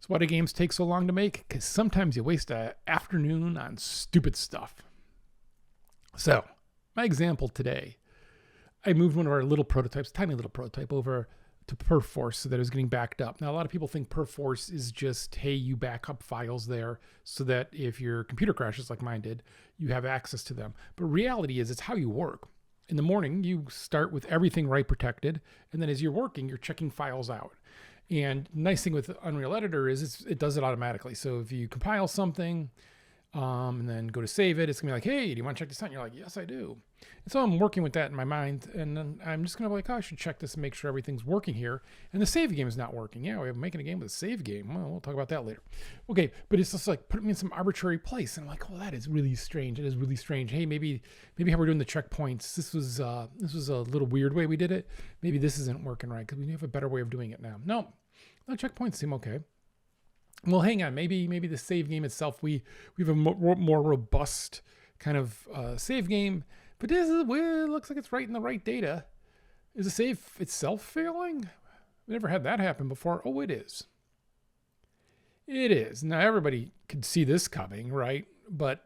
So why do games take so long to make? Because sometimes you waste an afternoon on stupid stuff. So my example today, I moved one of our little prototypes, tiny little prototype, over to Perforce so that it was getting backed up. Now, a lot of people think Perforce is just, hey, you back up files there so that if your computer crashes like mine did, you have access to them. But reality is it's how you work. In the morning, you start with everything write protected. And then as you're working, you're checking files out. And nice thing with Unreal Editor is it does it automatically. So if you compile something and then go to save it, it's gonna be like, hey, do you want to check this out? And you're like, yes, I do. And so I'm working with that in my mind. And then I'm just gonna be like, oh, I should check this and make sure everything's working here. And the save game is not working. Yeah, we're making a game with a save game. Well, we'll talk about that later. Okay, but it's just like putting me in some arbitrary place. And I'm like, well, that is really strange. It is really strange. Hey, maybe how we're doing the checkpoints, this was a little weird way we did it. Maybe this isn't working right because we have a better way of doing it now. No, checkpoints seem okay. Well, hang on. Maybe the save game itself, we have a more robust kind of save game. But this is where it looks like it's writing the right data. Is the save itself failing? We never had that happen before. Oh, it is. It is. Now, everybody could see this coming, right? But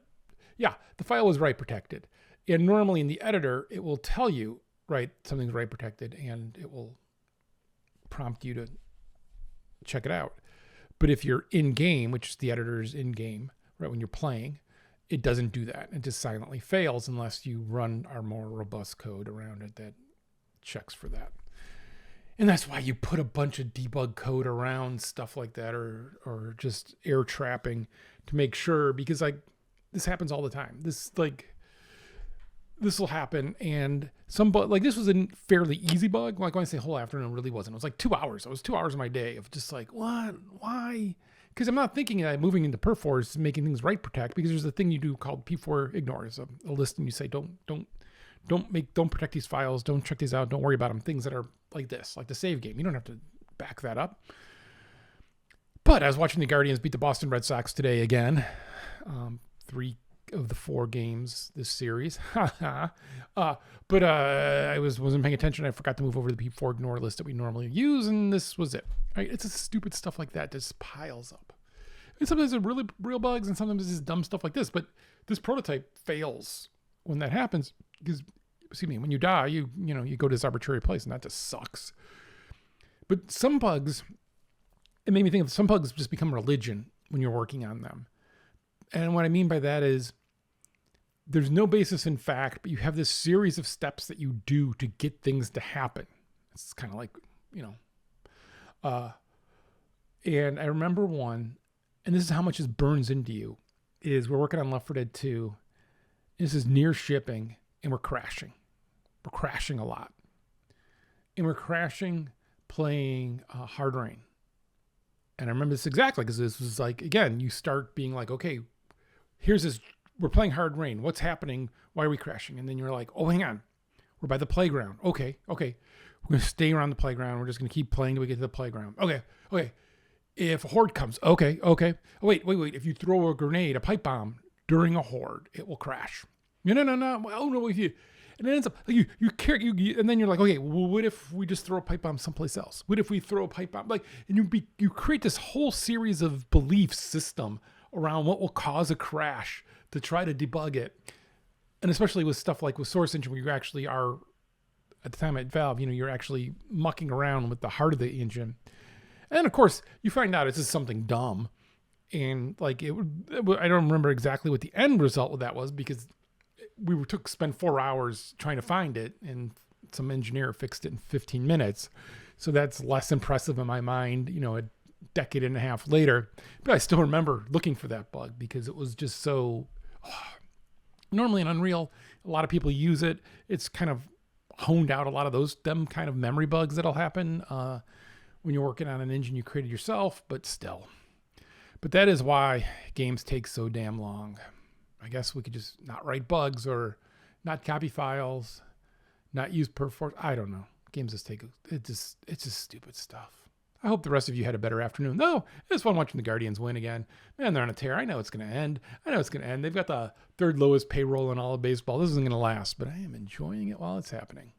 yeah, the file was write protected. And normally in the editor, it will tell you, right, something's write protected, and it will prompt you to check it out. But if you're in game, which is the editor's in game, right, when you're playing, it doesn't do that. It just silently fails unless you run our more robust code around it that checks for that. And that's why you put a bunch of debug code around stuff like that, or just air trapping to make sure, because like this happens all the time. This will happen, and this was a fairly easy bug. Like when I say whole afternoon, it really wasn't. It was like 2 hours. It was 2 hours of my day of just like, what? Why? Because I'm not thinking that moving into Perforce, making things write protect, because there's a thing you do called P4 ignore. It's a list, and you say don't protect these files, don't check these out, don't worry about them. Things that are like this, like the save game. You don't have to back that up. But I was watching the Guardians beat the Boston Red Sox today again. 3 of the 4 games this series. But I wasn't paying attention. I forgot to move over to the P4 ignore list that we normally use, and this was it. Right? It's just stupid stuff like that just piles up. And sometimes it's really real bugs, and sometimes it's just dumb stuff like this. But this prototype fails when that happens because, when you die, you go to this arbitrary place, and that just sucks. But some bugs, it made me think of some bugs just become religion when you're working on them. And what I mean by that is there's no basis in fact, but you have this series of steps that you do to get things to happen. It's kind of like, and I remember one, and this is how much this burns into you, is we're working on Left 4 Dead 2. This is near shipping, and we're crashing. We're crashing a lot. And we're crashing playing Hard Rain. And I remember this exactly because this was like, again, you start being like, okay, here's this, we're playing Hard Rain. What's happening? Why are we crashing? And then you're like, oh, hang on. We're by the playground. Okay. We're going to stay around the playground. We're just going to keep playing till we get to the playground. Okay. If a horde comes, okay. Oh, wait. If you throw a grenade, a pipe bomb during a horde, it will crash. No. Oh, no, if you... And it ends up like you and then you're like, okay, well, what if we just throw a pipe bomb someplace else? What if we throw a pipe bomb and you create this whole series of belief system around what will cause a crash to try to debug it, and especially with stuff like with Source Engine, where you actually are at the time at Valve, you're actually mucking around with the heart of the engine, and of course you find out it's just something dumb, and I don't remember exactly what the end result of that was because we spent 4 hours trying to find it, and some engineer fixed it in 15 minutes. So that's less impressive in my mind, a decade and a half later. But I still remember looking for that bug because it was just so... Normally in Unreal, a lot of people use it. It's kind of honed out a lot of them kind of memory bugs that'll happen when you're working on an engine you created yourself, but still. But that is why games take so damn long. I guess we could just not write bugs or not copy files, not use Perforce. I don't know. Games just it's just stupid stuff. I hope the rest of you had a better afternoon. No, it was fun watching the Guardians win again. Man, they're on a tear. I know it's going to end. They've got the 3rd lowest payroll in all of baseball. This isn't going to last, but I am enjoying it while it's happening.